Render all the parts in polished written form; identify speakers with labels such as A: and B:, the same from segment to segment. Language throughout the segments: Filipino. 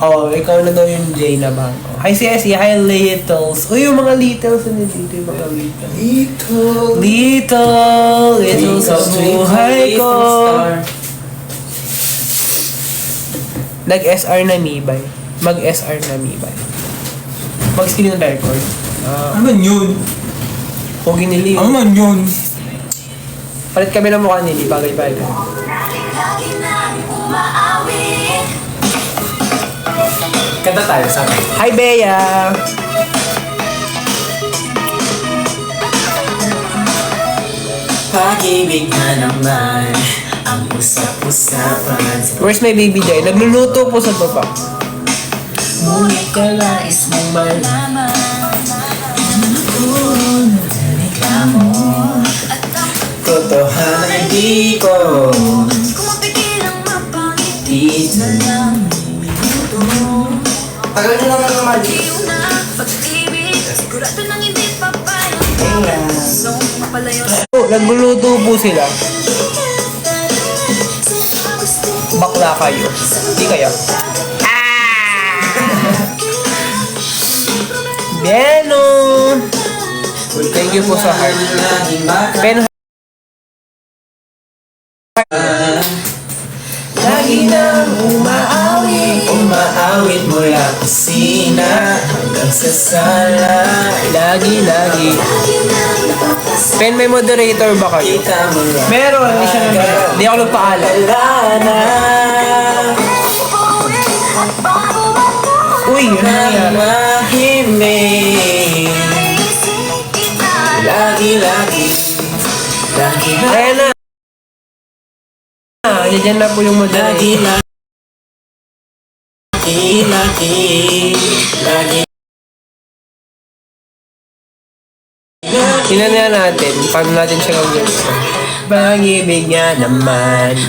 A: Oh, ikaw na daw yung J na ba? Hi, CSE. Hi, Littles. Uy, yung mga Littles. Ano dito yung mga Littles? Littles sa buhay ko. Nag-SR na Mibay. Mag-SR na Mibay. Mag-screen record.
B: Ano yun?
A: Pogi ni Leo.
B: Ano yun?
A: Palit kami ng mukha ni Lee. Bagay-bagay.
B: Kanta tayo, sabi.
A: Hi, Bea!
B: Pag-ibig na naman ang usap-usapan.
A: Where's my baby Jai? Nagluluto po sa baba.
B: Ngunit kalais mong malaman totohanan di ko mapangiti na lang. Tagal nyo naman naman.
A: Oh, nagluluto po sila. Bakla kayo. Hindi kayo. Beno! Thank you po sa heart. Beno.
B: Lagi nang umaawit mula kusina hanggang sa sala.
A: Lagi. Pen, may moderator ba kayo?
B: Kita mo lang.
A: Meron, hindi siya naman. Hindi ako nagpaalam.
B: Wala na.
A: Uy, ano
B: Nang
A: yan?
B: mahimik. Lagi na.
A: Ayan na. Diyan na po yung moderator.
B: Lagi.
A: Tingnan na natin. Paano natin siya gawin? Pag-ibig niya naman,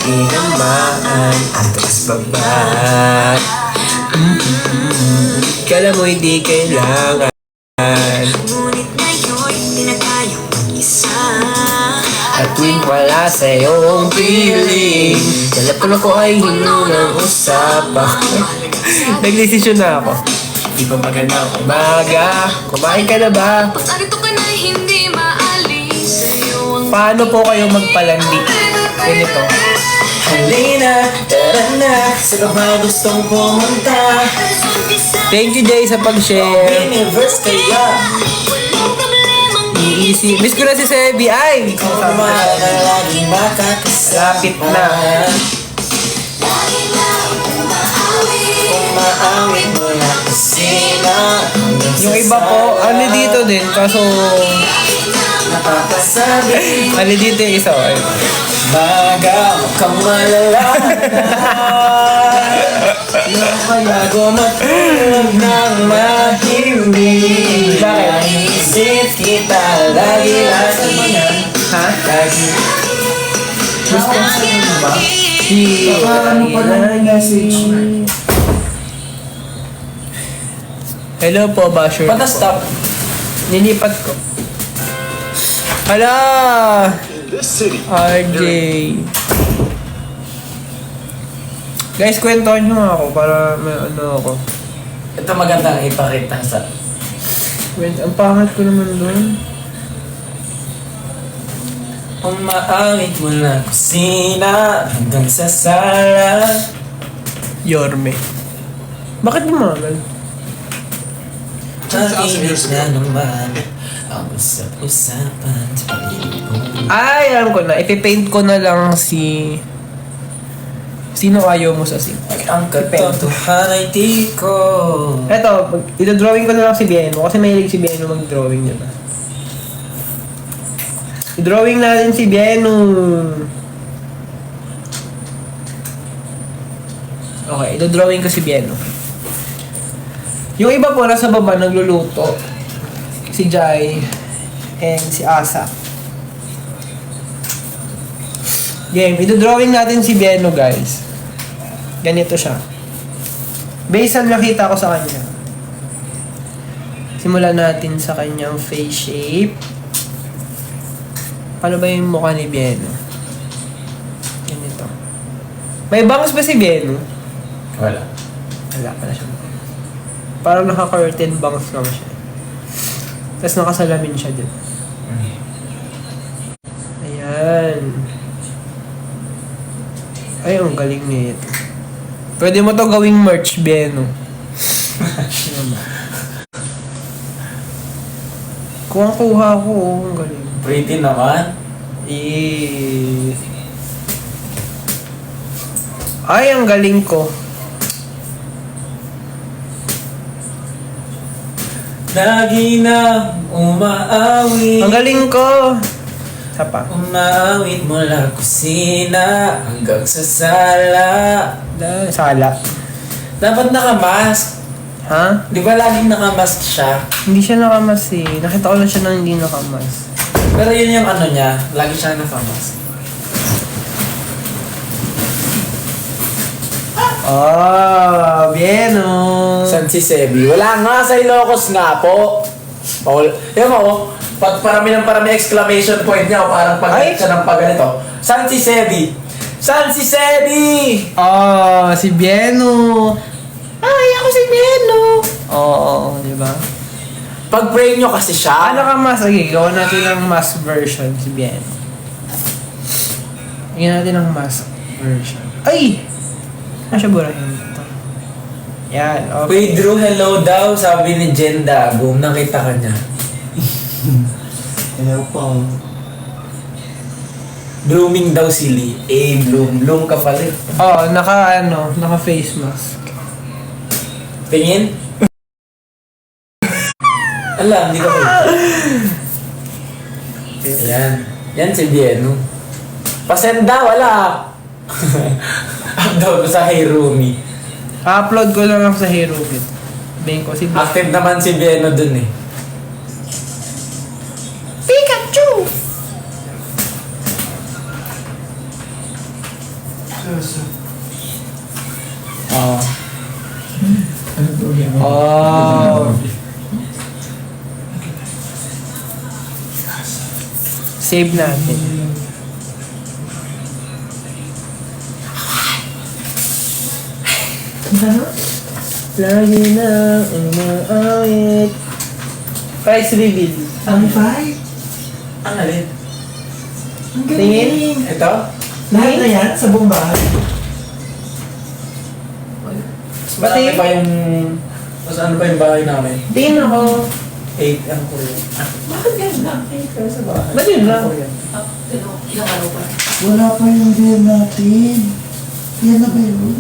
A: tinamaan, atas baba. Kala mo hindi kailangan.
C: Ngunit ngayon'y tinatayong mag-isa.
A: At tuwing wala sa iyong piling, talapon ako ay hinunang usapan. Nagdesisyon na ako.
B: Di pa maganda ako.
A: Umaga, kumain ka na ba?
C: Pag arito ka na hindi maalis sa'yo ang
A: Paano po kayo magpalandi? Ganito.
B: Halina, tara na, saan ka gustong pumunta?
A: Thank you Jay sa pag-share.
B: Universe kaya,
C: walang problemang
A: Easy. Miss ko na si Sebi. Ay!
B: kung mahal na laging makakasama.
A: Lapit na.
B: Umaawit mo na kusina hanggang
A: Yung iba po, ano dito din, kaso...
B: napapasabi.
A: Ano dito yung isa, ay.
B: Baga kang malalaman. Na kaya gumatulog ng mahimik. Naisip kita lagi.
A: Ha?
B: Lagi. Gusto mo sa ba?
A: Paano pa lang
B: message?
A: Hello po, Basher.
B: Pata-stop.
A: Nilipat ko. Hala! RJ. Guys, kwentuhan nyo nga ako para may ano ako.
B: Ito magandang ipakita sa...
A: Ang pangat ko naman doon.
B: Umaawit mo na kusina hanggang sa sala.
A: Yorme. Bakit bumagal?
B: Pag-ibig na naman ang usap-usapan sa pag-ibig ko.
A: Ay, alam ko na. Ipipaint ko na lang si... Sino ayaw mo sa sim?
B: Ang katotohanan ay di ko.
A: Eto, ito-drawing ko na lang si Bieno kasi mahilig si Bieno mag-drawing, diba? I-drawing natin si Bieno. Okay, ito-drawing ko si Bieno. Yung iba po nasa baba nagluluto. Si Jai and si Asa. Game, ito-drawing natin si Bieno, guys. Ganito siya. Based on nakita ko sa kanya. Simulan natin sa kanyang face shape. Paano ba yung mukha ni Bieno? Ganito. May bangs ba si Bieno?
B: Wala.
A: Wala pala siya. Parang naka-curtain bangs lang siya. Tapos nakasalamin siya din. Ayan. Ay, ang galing nito. Pwede mo to gawing merch, Beno. Kuha ko, ang galing.
B: Pretty naman.
A: Ay, ang galing ko.
B: Lagi na umaawit.
A: Ang galing ko. Sapa.
B: Umaawit mula kusina hanggang sa sala.
A: Sala.
B: Dapat nakamask.
A: Ha?
B: Di ba laging nakamask siya?
A: Hindi siya nakamas eh. Nakita ko lang siya na hindi nakamas.
B: Pero yun yung ano niya, lagi siya nakamask.
A: Oh, bien oh.
B: San si Sebi? Wala nga, sa Ilocos nga po. Paul, yan mo, parami ng parami exclamation point niya, o parang pag siya ng pagganito. San si Sebi? San si Sebi?
A: Oh, si Bieno. Ay, ako si Bieno. Oo, di ba?
B: Pag-pray nyo kasi siya.
A: Ano ka mas? Sige, gawa natin ng mask version si Bieno. Gawin natin ng mask version. Ay! Nasa burahin ito. Yan, okay.
B: Wait, Drew, hello daw, sabi ni Jenda. Boom, nakita ka niya.
D: Hello po.
B: Blooming daw si Lee. Bloom ka pala.
A: Oo, naka face mask.
B: Tingin? Alam, hindi ka pala. Ayan. Yan si Bieno. Pasenda, wala. Upload ko sa Hirumi.
A: Upload ko lang sa Hero Kit. Bing ko si
B: Active naman si Bieno dun eh.
A: Pikachu! Oh. Oh. Save natin. Lagi na umaawit. Price reveal.
D: Ang fight?
B: Ang alin?
D: Ang
A: Tingin?
D: galing.
B: Ito?
D: Lahat na yan sa buong bahay.
B: Marami pa yung... Mas ano pa yung bahay namin?
A: Tingin ako.
B: 8 ang kuya.
D: Bakit yan lang?
B: Pero sa bahay.
A: Ba't yun lang?
C: Ilang araw pa?
D: Wala pa yung beer natin. Yan na ba yun?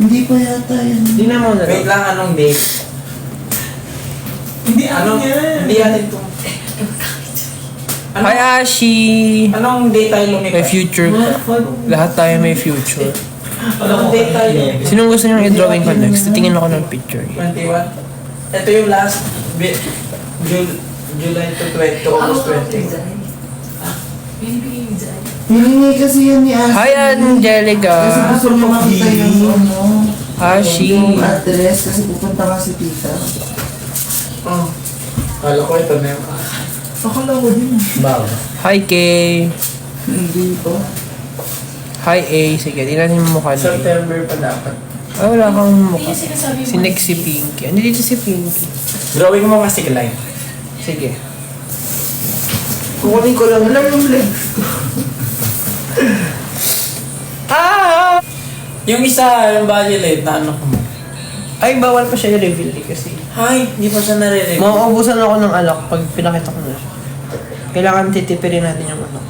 D: Hindi pa yata yan.
A: Tingnan mo na
B: Wait
A: lang.
B: lang, anong date?
D: Hindi
B: Ano? Hindi natin ito.
A: Hi, Ashi!
B: Anong date tayo
A: May
B: lumipat?
A: future ka. Lahat tayo may future.
B: Anong date tayo lumipat?
A: Sinong gusto niyong i-drawing ko next? Titingin ako ng picture.
B: 21? Ito yung last July to 20 to August 20.
C: Binibigay yung design.
D: Hiningi kasi yan ni Ashley.
A: Hi, Angelica!
D: Kasi gusto niya makita yung
A: Ashi!
D: yung address kasi pupunta ka si tita.
B: Oh. Kala ko ito na yung...
D: Akala ko din.
B: Bago.
A: Hi, Kay!
D: Hindi pa.
A: Hi, A. Sige, tingnan yung mukha niya.
B: September pa dapat.
A: Ay, wala kang
C: Hindi
A: mukha.
C: yung sinasabi mo.
A: Si Nick, si Pinky. Ano dito si Pinky?
B: Drawing mo kasi Clyde.
A: Sige.
D: Kukunin ko lang yung legs ko.
A: Ah!
B: Yung isa, yung violet na ano ko mo.
A: Ay, bawal pa siya i-reveal eh, kasi.
B: Hi, hindi pa siya nare-review.
A: Mauubusan ako ng alak pag pinakita ko na siya. Kailangan titipirin natin yung anak.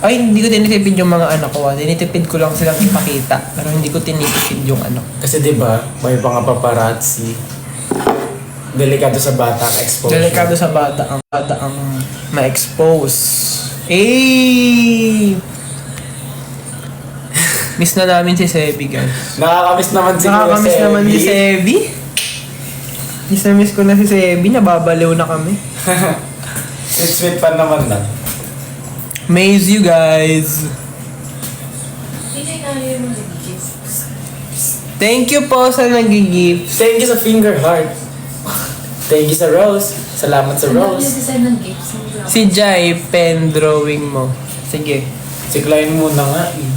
A: Ay, hindi ko tinitipid yung mga anak ko. Tinitipid ko lang silang ipakita. Pero hindi ko tinitipid yung anak.
B: Kasi di ba may mga paparazzi. Delikado sa bata ka exposure.
A: Delikado sa bata ang ma-expose. Eh! Miss na namin si Sebi, guys.
B: Nakakamiss naman si
A: Nakakamiss naman ni Sebi. Miss na miss ko na si Sebi. Nababaliw na kami.
B: Sweet pa naman na.
A: Maze you guys.
C: Hindi na yung nag-gift.
A: Thank you po sa nag-gift.
B: Thank you sa finger heart. Thank you sa rose. Salamat sa
C: Ano yung
B: rose.
C: design ng gifts?
A: Si Jai, pen drawing mo. Sige.
B: Si Klein muna nga eh.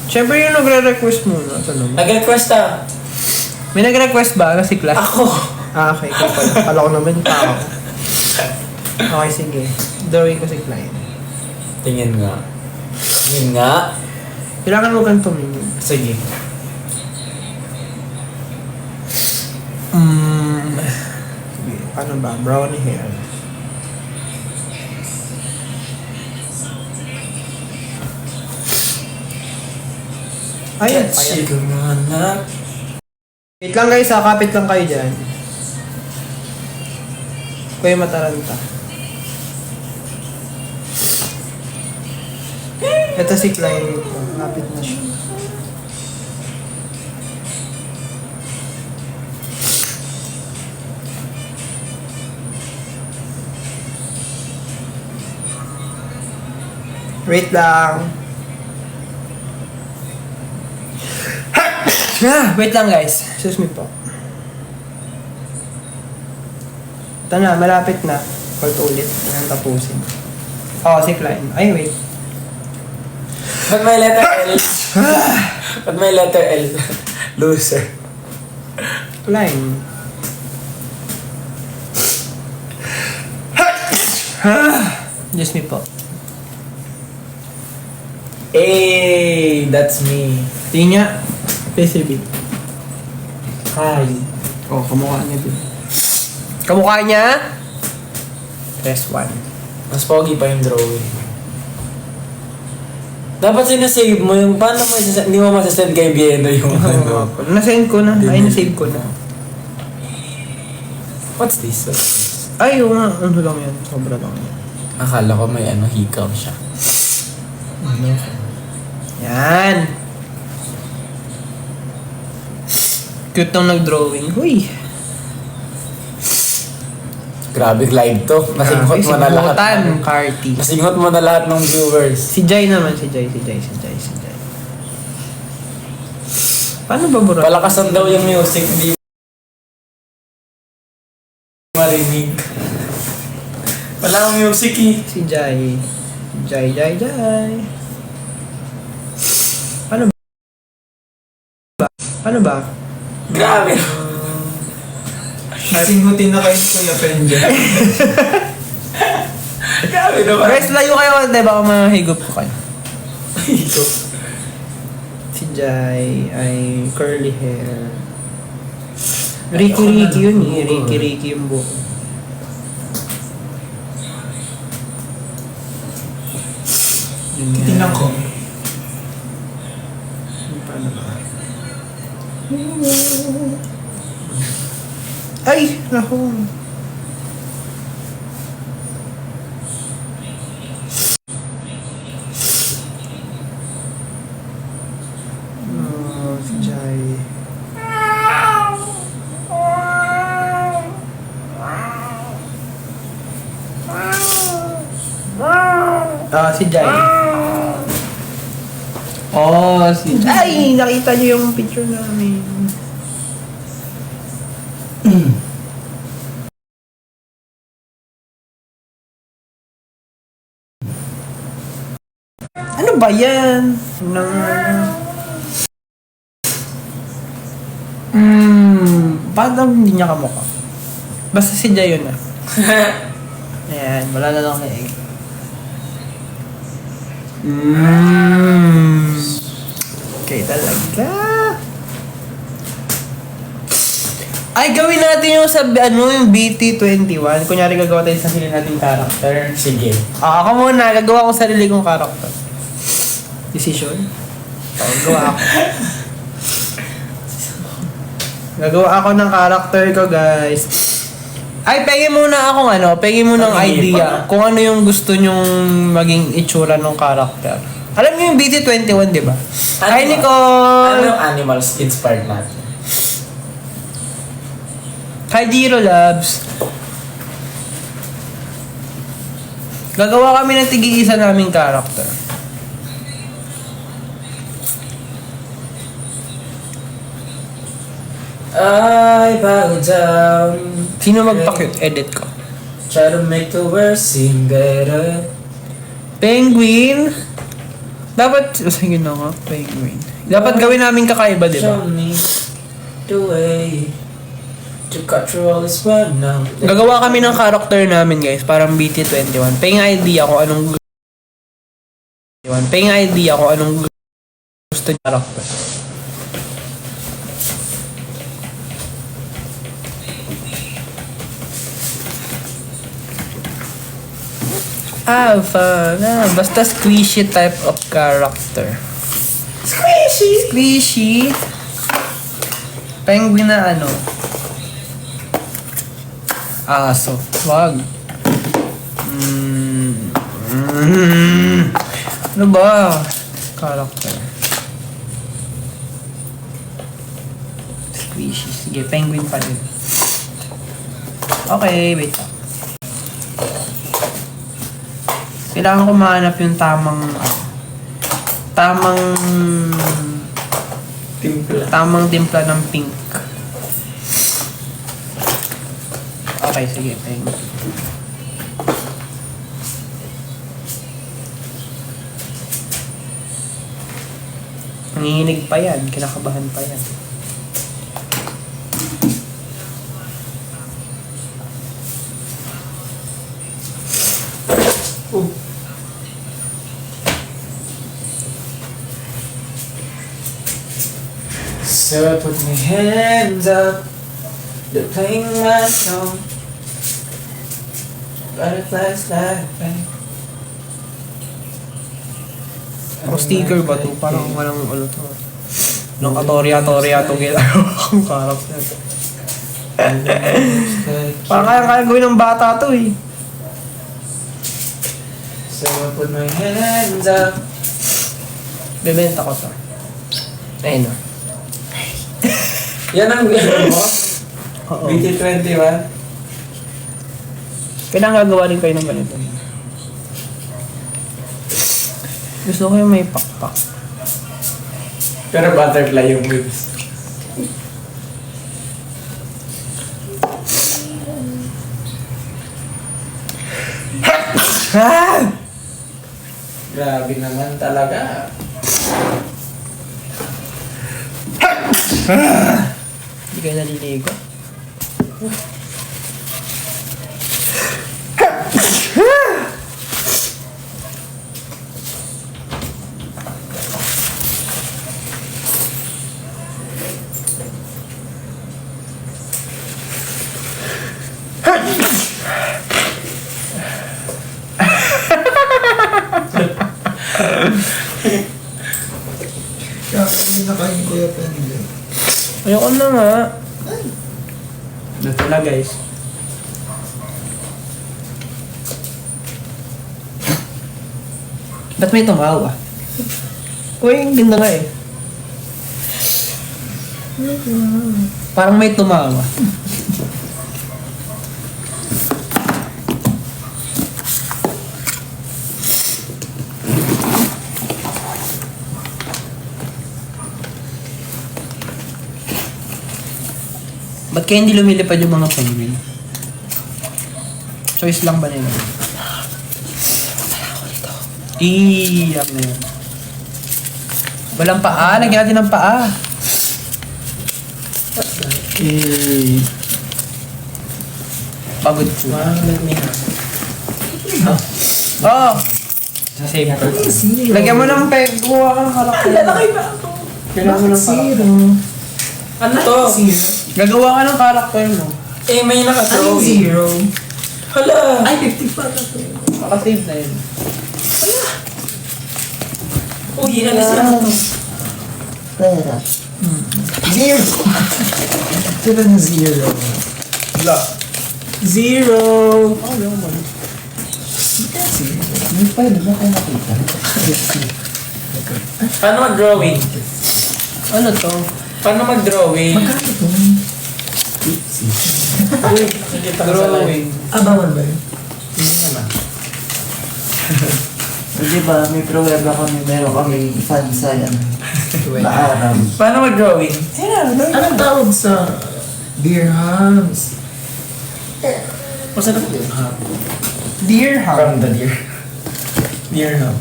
A: Siyempre yung nagre-request muna. Ano mo?
B: Nag-request ah.
A: May nag-request ba? Kasi class?
B: Ako.
A: Ah, okay. Ikaw pala. Kala ko naman tao. Okay, sige. Drawing ko si client.
B: Tingin nga. Tingin nga.
A: Kailangan mo kang tumingin.
B: Sige.
A: Sige. Ano ba? Brownie hair. Ayun.
B: Sige nga na.
A: Wait lang guys ha. Kapit lang kayo dyan. Kuya Mataranta. Ito si client. Kapit na siya. Wait lang. Wait lang guys. Excuse me po. Ito na, malapit na. Hold ulit. Yan tapusin. Oh, si client. Ay, wait.
B: Ba't may letter L? Ba't may letter L? Loser.
A: Client. Just me po.
B: Hey, that's me.
A: Tingin niya. PCB.
B: Hi.
A: Oh, kamukha niya din. Kamukha niya? Press 1.
B: Mas pogi pa yung drawing. Dapat sinasave mo yung paano mo hindi mo masasend kay Bieno yung ano.
A: Nasend ko na. Ay, nasave ko na.
B: What's this?
A: Ay, yung nga. Ano lang yan. Sobra lang yan.
B: Akala ko may ano, hikaw siya.
A: Yan. Cute nung nag-drawing. Huy.
B: Grabe live to. Nasinghot mo na lahat.
A: Singutan, Carty.
B: Nasinghot mo na lahat ng viewers.
A: Si Jai naman. Si Jai. Paano ba bro?
B: Palakasan daw yung music, hindi marinig. Wala akong music eh.
A: Si Jai. Jai. Paano ba?
B: Grabe.
D: Singhutin na kayo Kuya Penja.
B: Grabe naman.
A: Guys, layo kayo. Hindi, baka mahigop ko kayo.
B: Ito.
A: Si Jai ay curly hair. Ricky yun eh. Ricky yung buhok.
D: Tingnan ko.
A: Paano ba? Ay! Naku! Si Jai. Si Jai. Si Jai. Ay! Nakita niyo yung picture namin. Ano ba yan? Paano hindi niya kamukha? Basta si Jai yun ah. Ayan, wala na lang na egg. Okay talaga. Ay, gawin natin yung yung BT21. Kunyari gagawa tayo sa sarili nating character.
B: Sige.
A: Ako muna, gagawa ko sarili kong character. Decision? Gawa ako. Gagawa ako ng character ko, guys. Ay, penge muna akong penge muna ng idea kung ano yung gusto nyong maging itsura ng character. Alam niyo yung BT21, di ba? Hi, Nicole!
B: Anong animals inspired natin?
A: Hi, Jiro Labs! Gagawa kami ng tig-iisa naming character.
B: I bow down.
A: Sino magpa-cute? Edit ko.
B: Try to make the world seem better.
A: Penguin! Dapat, sige na nga, penguin. Dapat gawin namin kakaiba, di ba?
B: Show me the way to control this world now.
A: Gagawa kami ng character namin, guys. Parang BT21. Peng idea ko anong gusto niya character. Fun. Basta squishy type of character. Squishy? Penguin na ano? Aso. Wag. Ano ba? Character. Squishy. Sige, penguin pa rin. Okay, wait lang. Kailangan ko mahanap yung tamang timpla ng pink. Okay, sige. Penguin. Nanginginig pa yan. Kinakabahan pa yan.
B: So I put my hands up, they're playing my song. Butterflies like bang.
A: O sticker ba to? Parang walang ano to. Nung katorya-torya to ginagawa kong character. Parang kaya gawin ng bata to eh.
B: So I put my hands up.
A: Bebenta ko to. Ayun o.
B: Yan ang gano'n mo?
A: Oo.
B: BT21?
A: Kailangan gagawa rin kayo ng ganito. Gusto ko yung may pakpak.
B: Pero butterfly yung wings. Grabe naman talaga.
A: Hindi kayo naliligo.
D: Kaya hindi na kain ko yung penguin.
A: Ayoko na nga. Dito na guys. Ba't may tumawa? Uy, ang ganda nga eh. Parang may tumawa. Ba't kaya hindi lumilipad yung mga penguin? Choice lang ba nila? Iyak na yun. Walang paa. Lagyan natin ng paa. Pagod po.
B: Let me have.
A: Oh! Sa safe card. Lagyan mo ng peg. Kuha ka ng karakter.
B: Lalaki ba ako?
A: Kailangan mo ng karakter.
B: Ano to?
A: Gagawa ka ng karakter mo.
B: Eh, may naka-throw.
D: Zero.
B: Hala!
D: Ay, 50 pa na to.
A: Makasave na yun.
B: Uy, inalis na to.
D: Pera. Zero. Sila na zero.
A: Wala.
B: Zero!
A: Oh, naman.
D: Zero. May pwede ba kayo nakita?
B: Paano mag-drawing?
A: Ano to?
B: Paano mag-drawing?
D: Magkano ito?
B: Uy, nakikita ko sa live.
A: Drawing.
D: Ah, bawal ba yun?
B: Hindi naman.
D: Di ba, may pruweba kami, meron kami fan sa yan. Na Arab.
B: Paano mag-drawing?
D: Anong tawag sa dirhams?
B: Masarap din.
A: Dear Heart.
B: From the deer. Deer, no?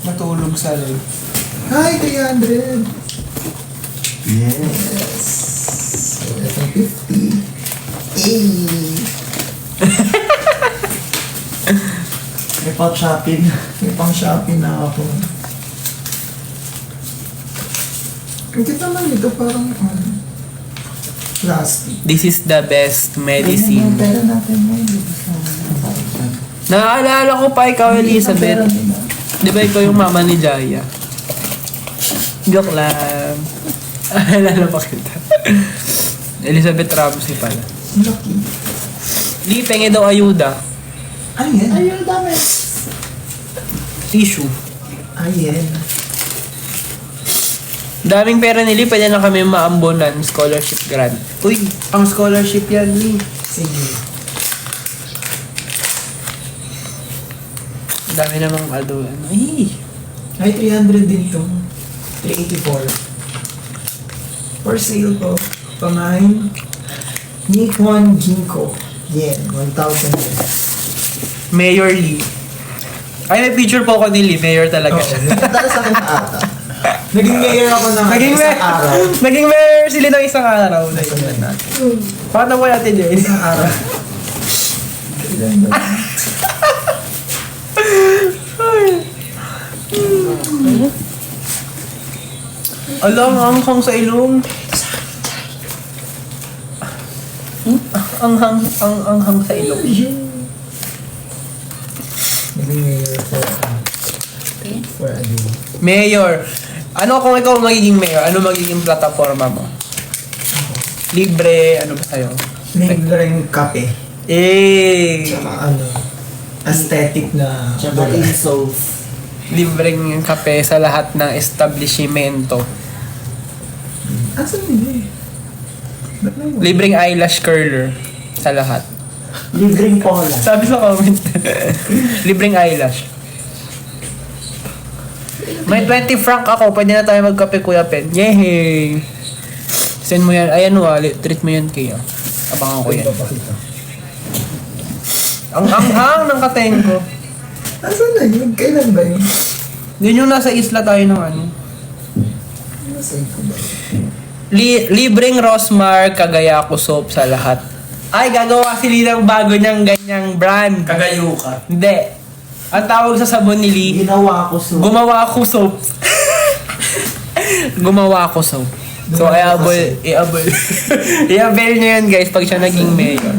A: Matulog sa live.
D: Hi, 300! Yes! 750! Hey! May pang shopping. May pang shopping na ako. Ang kita lang ito parang plastic.
A: This is the best medicine.
D: Ayun, pera natin mo.
A: Naaalala ko pa ikaw, Elizabeth. Di ba ikaw yung mama ni Jaya? Joke lang. Alala pa kita. Elizabeth Ramsey pala.
D: Lucky.
A: Li, pengi daw ayuda.
D: Ayan. Ayun, dami.
A: Tissue.
D: Ayan.
A: Daming pera ni Li, pwede na kami maambonan scholarship grant. Uy, ang scholarship yan, Li.
D: Sige.
A: Dami namang ano. Ay,
D: Ay, 300 din to. 384. For sale po. Pamain. Nikon Ginko. Yen. 1,000 yen.
A: Mayor Li. Ay, may picture po ako ni Li. Mayor talaga siya.
D: Nagkatala sa akin na ata. Naging mayor ako ng isang araw.
A: Naging mayor sila ng isang araw. Naikunan natin. Paano mo natin yun?
D: Isang araw.
A: Alam, ang hang sa ilong. Ang hang sa ilong.
D: Naging mayor for a day.
A: Mayor. Ano kung ikaw magiging mayor? Ano magiging plataforma mo? Libre, ano ba sa'yo?
D: Libreng kape. Tsaka aesthetic na
B: Tsaka
D: lugar.
B: insolve.
A: Libreng kape sa lahat ng establishmento.
D: Asan nila eh? Ba't may mo?
A: Libreng eyelash curler sa lahat.
B: Libreng pola.
A: Sabi sa comment. Libreng eyelash. May 20 franc ako. Pwede na tayo magkape, Kuya Pen. Yehey! Send mo yan. Ayan treat mo yan kay abangan ko yan. Ang hanghang ng kateng ko.
D: Asan na yun? Kailan ba yun?
A: Yun yung nasa isla tayo ng ano.
D: Nasa ko ba?
A: Libreng Rosmar Kagayako soap sa lahat. Ay, gagawa sila ng bago niyang ganyang brand.
B: Kagayuka.
A: Hindi. Ang tawag sa sabon ni Lee,
D: Ginawa ko so.
A: gumawa ako soap. Gumawa ako soap. So, i-abol niyo yan, guys, pag siya naging mayor.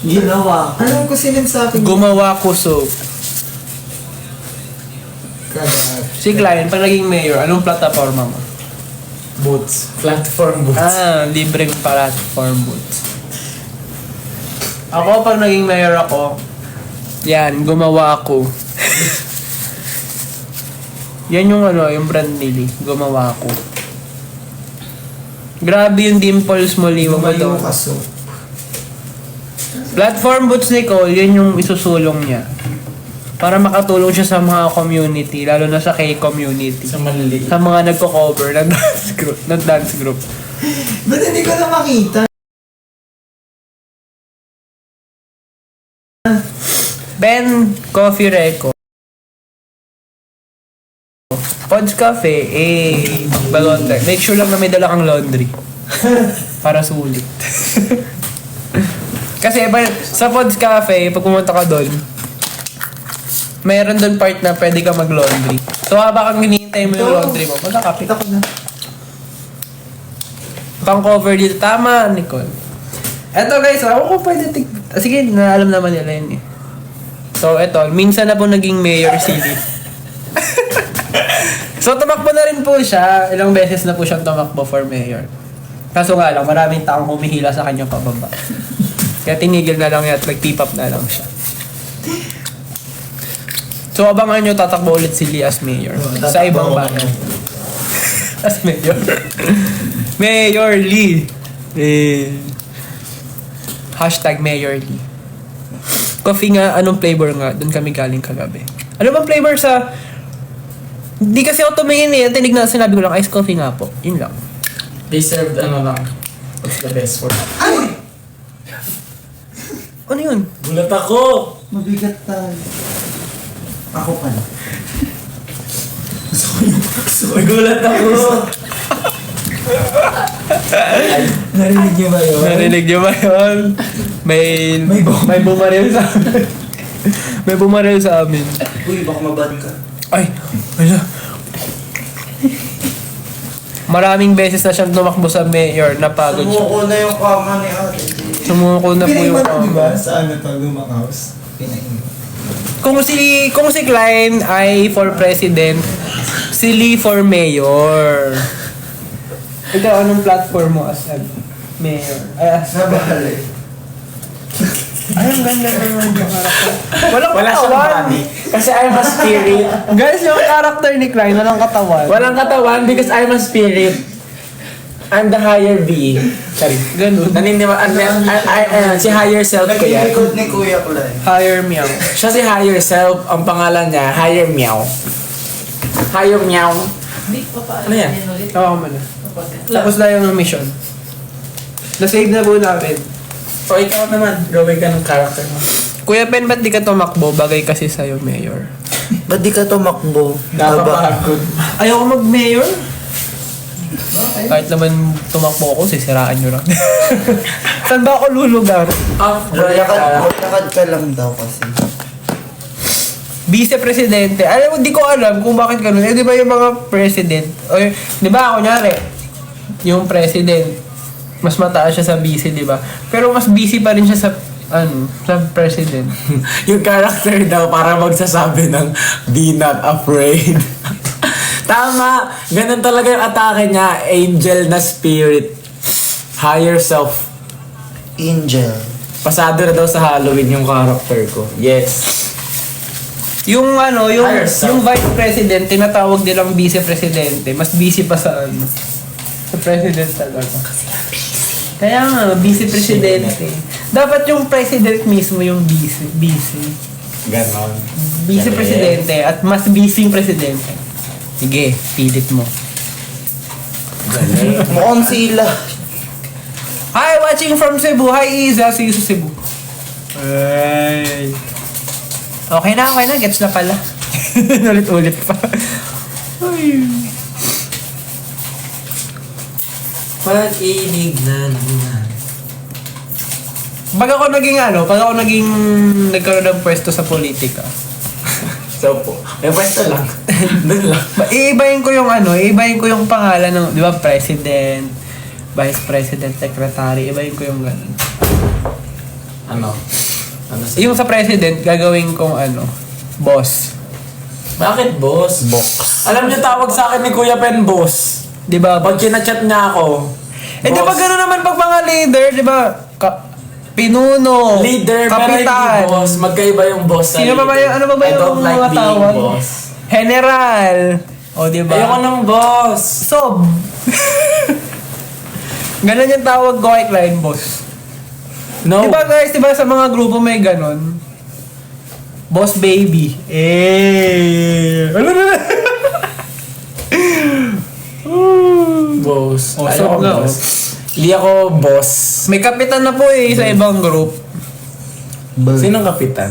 D: Ginawa. Alam ko sinin sa akin.
A: Gumawa ko soap.
D: Kada.
A: Si Klein, pag naging mayor, anong plataforma mo?
B: Boots. Platform boots.
A: Libreng platform boots. Ako, pag naging mayor ako, yan, gumawa ako. Yan yung yung brand nili. Gumawa ako. Grabe yung dimples mo, liwa mo
D: Gumayo
A: doon.
D: ka so.
A: Platform boots, Nicole, yun yung isusulong niya. Para makatulong siya sa mga community, lalo na sa K-community.
B: Sa maliliit.
A: Sa mga nagko-cover ng dance group.
D: Ba't hindi ko na makita?
A: Ben Coffee Reco. Pods Cafe, balonda. Make sure lang na may dala kang laundry. Para sulit. Kasi sa Pods Cafe, pag pumunta ka doon, mayroon doon part na pwede ka mag-laundry. So habang kang hinihintay mo yung laundry mo, magkakape.
D: Kita ko na.
A: Pang-cover dito. Tama, Nicole. Eto guys, ako ko pwede sige, alam naman nila yun eh. So eto, minsan na po naging mayor si Lee. So tumakbo na rin po siya. Ilang beses na po siyang tumakbo for mayor. Kaso nga lang, maraming taong humihila sa kanya pababa. Kaya tinigil na lang niya at nag-tip up na lang siya. So abangan nyo, tatakbo ulit si Lee as mayor. Sa ibang bayan. As mayor. Mayor Lee. Hashtag Mayor Lee. Coffee nga, anong flavor nga? Doon kami galing kagabi. Ano bang flavor sa... Hindi kasi ako tumingin eh. Tinignan, sinabi ko lang, iced coffee nga po. Yun lang.
B: They served ano lang. What's the best for?
D: Ay!
A: Ano yun?
B: Gulat ako.
D: Mabigat tayo. Ako pala.
B: Gulat ako. Narinig niyo ba yun?
A: Narinig niyo ba yun? May bumaril sa amin. May bumaril sa amin.
D: Uy, baka mabad ka.
A: Ay, wala. Maraming beses na siyang tumakbo sa mayor, napagod siya.
D: Sumuko na yung kama ni ate.
A: Sumuko na po yung
E: Pinaiwan, di ba?
A: kama.
E: Sa ano to, Lumang House. Pinaiwan.
A: Kung si Klein ay for president, si Lee for mayor. Ikaw, anong platform mo as mayor? Ay, as
D: Nabali.
A: Ay, ang ganda naman yung karakter. Walang
B: Wala siyang
A: katawan.
B: body. Kasi I'm a spirit.
A: Guys, yung karakter ni Klein, walang katawan.
B: Walang katawan because I'm a spirit. I'm the higher being. Sorry.
A: Ganun.
B: Si higher self ko yan.
D: Nagkikikot ni Kuya Klay.
A: Higher meow.
B: Siya si higher self. Ang pangalan niya, higher meow. Higher meow. Ano yan?
A: Oo, man. Tapos na yung mission. Na-save na po namin.
B: So ikaw naman, gawin ka ng character mo.
A: Kuya Ben, ba't di ka tumakbo? Bagay kasi sa'yo, mayor.
D: Ba't di ka tumakbo?
B: Nakapagod.
A: Ayoko mag-mayor. Kahit naman tumakbo ako, sisiraan nyo lang. Saan ba ako lulugar?
D: Lakad ka lang daw kasi.
A: Vice-presidente. Alam mo, di ko alam kung bakit ganun. Eh, di ba yung mga president? O, di ba, kunyari, yung president, mas mataas siya sa vice, di ba? Pero mas busy pa rin siya sa, sa president.
B: Yung character daw para magsasabi ng be not afraid. Tama! Ganun talaga yung atake niya. Angel na spirit. Higher self.
D: Angel.
B: Pasado na daw sa Halloween yung character ko. Yes.
A: Yung
B: Higher self.
A: yung vice president, tinatawag nilang vice-presidente. Mas busy pa sa sa president talaga. Kaya nga, vice-presidente. Dapat yung president mismo yung busy.
B: Ganon.
A: Vice-presidente at mas busy yung presidente. Sige, pilit mo.
B: Ganon.
D: Mukhang sila.
A: Hi, watching from Cebu. Hi, Iza. See you sa Cebu. Ay. Okay na. Gets na pala. Ulit-ulit pa. Ay.
B: Pag-ibig na naman.
A: Pag ako naging nagkaroon ng pwesto sa politika.
B: So po, may pwesto lang. Doon lang.
A: Iibahin ko yung pangalan ng, di ba, president, vice president, secretary, ibahin ko yung ganun.
B: Ano?
A: Yung sa president, gagawin kong boss.
B: Bakit boss? Box. Alam niyo tawag sa akin ni Kuya Pen boss.
A: Di ba?
B: Pag kinachat niya ako,
A: Di ba gano'n naman pag mga leader, di ba? Pinuno,
B: leader, pero hindi
A: kapitan.
B: boss. Magkaiba yung boss sa
A: Sino ba ba
B: leader.
A: yung, ano ba ba
B: I don't
A: yung
B: like
A: mga
B: being
A: tawag?
B: boss.
A: General. O, di ba?
B: Ayoko ng boss.
A: Sob. Ganon yung tawag ko kay Klein, boss.
B: No.
A: Di ba guys, di ba sa mga grupo may ganon? Boss baby. Ano na?
B: Boss.
A: Oh,
B: Ayoko
A: sob nga,
B: boss. Hindi ako boss.
A: May kapitan na po sa ibang group.
B: Sinong kapitan?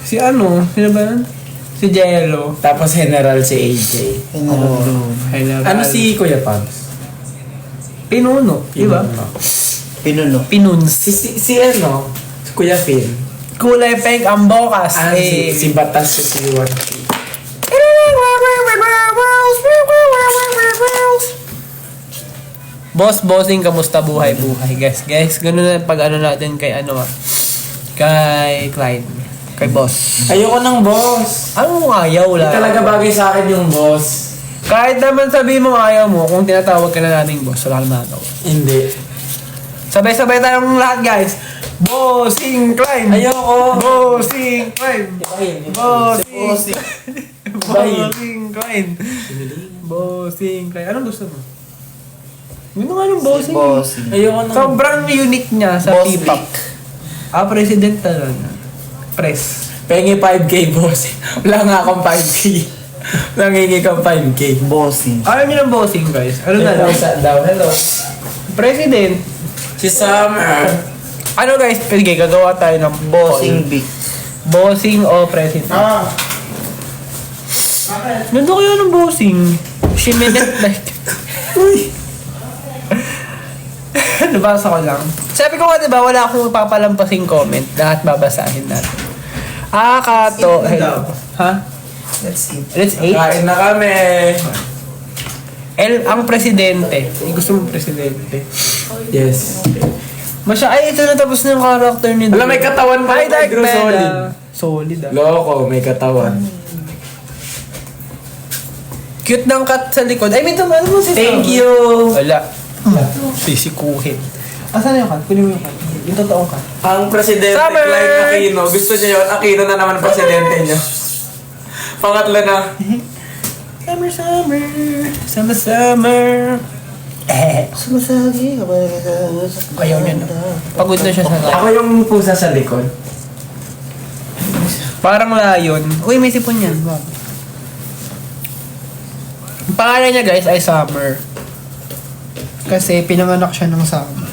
A: Sino ba yun? Si Jello.
B: Tapos general si AJ.
A: General.
B: Ano si Kuya Pabs?
A: Pinuno, di ba?
D: Pinuno.
A: Pinuns.
B: Si ano? Si Kuya Phil.
A: Kulay pink ang bokas.
B: Si Batas si Juan.
A: Bossing, kamusta buhay? Guys, ganun na pag natin kay kay Clyde. Kay boss.
B: Ayoko ng boss.
A: Ano ayaw
B: Hindi
A: lang?
B: talaga bagay sa akin yung boss.
A: Kahit naman sabihin mo ayaw mo, kung tinatawag ka na nating boss, wala kang natawa.
B: Hindi.
A: Sabay-sabay tayong lahat, guys. Bossing Clyde!
B: Ayoko.
A: Bossing Clyde!
B: Ibahin.
A: Bossing!
B: Ibahin.
A: Bossing Clyde! Bossing Clyde. Anong gusto mo? Yun nga yung bossing.
D: Bossing.
B: Ayoko ng...
A: Sobrang unique niya sa
D: Boss
A: P-pop. President talaga. Press.
B: Pengi 5K boss. Wala nga akong 5K. Nangingi kang 5K.
D: Bossing.
A: Ayaw niyo ng bossing, guys. Ano na lang?
B: Daw. Hello.
A: President.
B: Si Summer.
A: Ano guys, sige, gagawa tayo ng
D: Bossing B.
A: Bossing o president? Ganda kayo ng bossing. She made it like... Nabasa ko lang. Sabi ko nga diba, wala akong papalampasing comment. Lahat babasahin natin. Kato.
E: Eat na daw.
A: Ha?
E: Let's eat.
A: Let's eat.
B: Kain na kami.
A: Ang presidente. Gusto mo presidente?
B: Yes.
A: Ay, ito na tapos na yung character ni
B: Wala, may katawan pa
A: Ay,
B: kay
A: Dark
B: Drew,
A: Bella.
B: solid.
A: Solid ah.
B: Loko, may katawan.
A: Cute ng cat sa likod. Ay, may ano mo si
B: Thank
A: Summer?
B: you.
A: Wala. Sisikuhin. Asan na yung cat? Kunin mo yung cat. Yung totoong cat.
B: Ang presidente,
A: Summer!
B: Clyde Aquino. Gusto niya yun. Aquino na naman presidente niya. Pangatlo na.
A: Summer, summer. Summer, summer.
D: Sumasagi ka ba?
A: Ayaw niya na. Pagod na siya sa
B: Ako yung pusa sa likod.
A: Parang layon. Uy, may sipon yan. Wow. Ang pangalan niya guys ay Summer. Kasi pinanganak siya ng summer.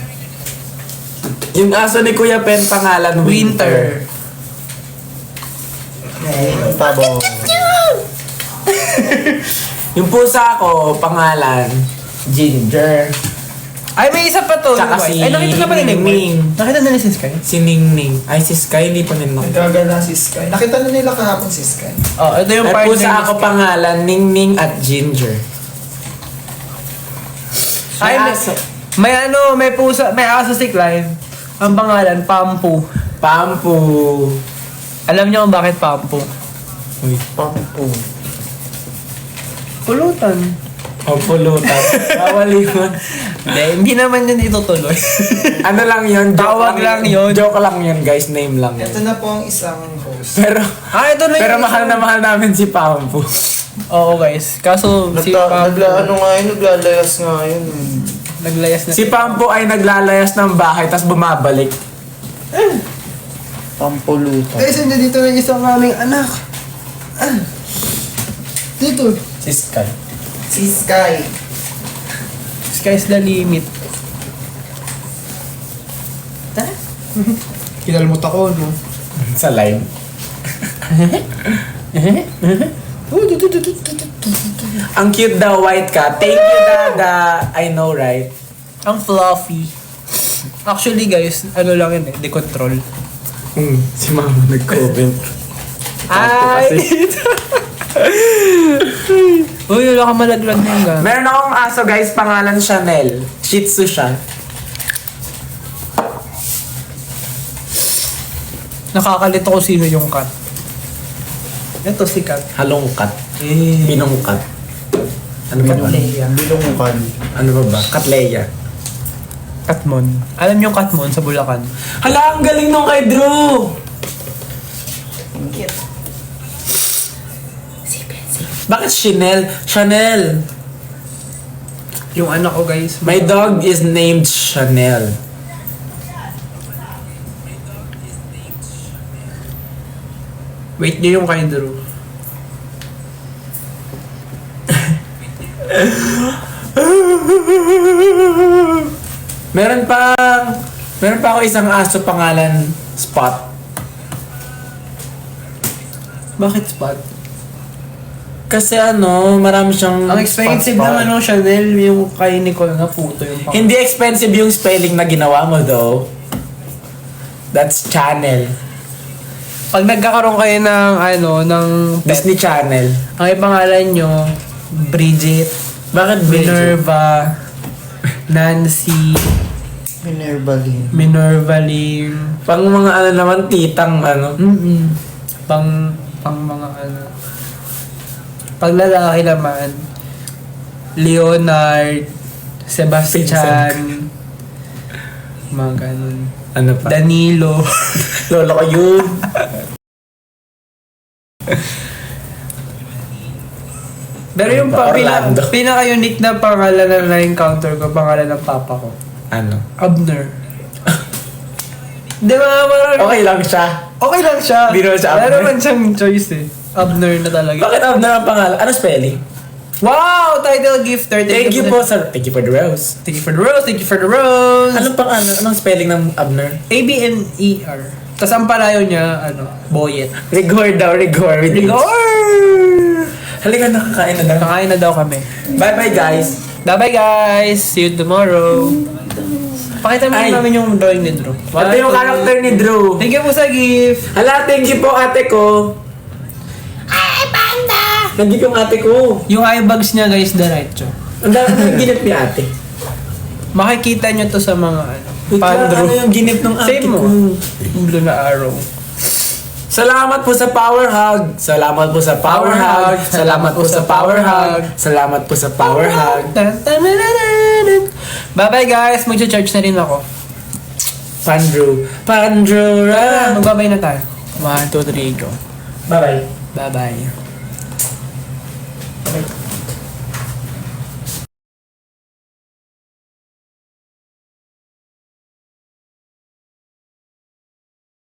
B: Yung aso ni Kuya Pen, pangalan Winter.
D: Ang tabo.
B: Yung pusa ko, pangalan Ginger.
A: Ay, may isa pa to.
B: Tsaka si
A: Ay, nakita na ba ni
B: Ming.
A: Nakita na ni si Sky?
B: Si Ningning. Ay, si Sky, hindi pa nila.
E: Nagagala si Sky. Nakita na nila kahapon si Sky.
A: Oh, ito yung
B: May
A: partner
B: pusa
A: ni
B: ako
A: Sky.
B: pangalan Ningning at Ginger.
A: Ay, may,
B: aso.
A: may pusa, may aso si Clive. Ang pangalan, Pampu.
B: Pampu.
A: Alam niyo kung bakit Pampu?
B: Uy.
D: Pampo.
A: Pulutan.
B: O pulutan. Bawal yun.
A: Hindi naman yun itutuloy.
B: Ano lang yun?
A: Tawag lang yun.
B: Joke lang yun, guys. Name lang yun.
E: Ito na po ang isang host.
B: Pero,
A: Ito na
B: pero
A: yung
B: mahal na mahal namin si Pampu.
A: Oo guys. Kaso si Pampu,
D: Naglalayas nga yun.
A: naglayas na.
B: Si Pampu ay naglalayas ng bahay tapos bumabalik.
D: Pampulutan.
A: Guys, hindi dito na isang aming anak. Dito.
B: Si Sky.
E: Si Sky.
A: Sky's the limit. Kinalmot ako, no?
B: Sa live. Ang cute daw, white cat. Thank you, Dada. I know, right?
A: Ang fluffy. Actually guys, ano lang yun eh, decontrol.
B: Si Mama nag-comment.
A: Ay! Uy, wala ka malaglag na yung gamit.
B: Meron akong aso, guys. Pangalan Chanel. Shih Tzu siya.
A: Nakakalito ko sino yung cat. Ito si cat.
B: Halong cat. Binong cat. Ano ba ba?
D: Bilungukan.
B: Ano ba ba? Katleya.
A: Catmon. Alam niyo yung Catmon sa Bulacan?
B: Hala, ang galing nung kay Drew! Bakit Chanel? Chanel!
A: Yung anak ko guys.
B: My dog is named Chanel.
A: Wait niyo yung kay Drew.
B: Meron pa ako isang aso pangalan Spot.
A: Bakit spot?
B: Kasi marami siyang
A: Ang expensive
B: spot.
A: ng Chanel, yung kay Nicole na puto yung pang...
B: Hindi expensive yung spelling na ginawa mo though. That's Channel.
A: Pag nagkakaroon kayo ng ng pet,
B: Disney Channel.
A: ang ipangalan nyo, Bridget,
B: Bakit Bridget?
A: Minerva, Nancy, Minerva Lim,
B: Pang mga naman, titang
A: pang mga pag lalaki naman, Leonard, Sebastian, mga ganun.
B: Ano pa?
A: Danilo.
B: Lolo ko yun.
A: Pero yung
B: Orlando.
A: pinaka-unique na pangalan na na-encounter ko, pangalan ng papa ko.
B: Ano?
A: Abner. Di ba?
B: Okay lang siya.
A: Okay lang siya.
B: Di naman siya Abner.
A: Meron man siyang choice eh. Abner na talaga.
B: Bakit Abner ang pangalan? Ano spelling?
A: Wow! Title gifter.
B: Thank you po, sir. Thank you for the rose.
A: Thank you for the rose. Thank you for the rose.
B: Anong spelling ng Abner?
A: A-B-N-E-R. Tapos ang palayo niya, Boyet.
B: Rigor daw, rigor.
A: Rigor!
B: Halika, nakakain na daw.
A: Kakain na daw kami.
B: Bye-bye, guys.
A: Bye-bye guys! See you tomorrow. Pakita mo
B: Ay.
A: namin yung drawing ni Drew.
B: Ito yung character ni Drew.
A: Thank you po sa gift.
B: Hala, thank you po, ate ko. Ay, panda! Nag-gift yung ate ko.
A: Yung eye bags niya guys, diretso.
B: Ang dami ng ginip ni ate.
A: Makikita niyo to sa mga
B: Ano
A: Pandro.
B: yung ginip ng ate
A: Same mo.
B: ko?
A: Yung blue na arrow.
B: Salamat po sa power hug. Salamat po sa power hug. Salamat po sa power hug. Salamat po sa power hug.
A: Bye-bye guys! Mag-charge na rin ako.
B: Pandora.
A: Magbabay na tayo. 1, 2, 3, go.
B: Bye-bye.
A: Bye-bye.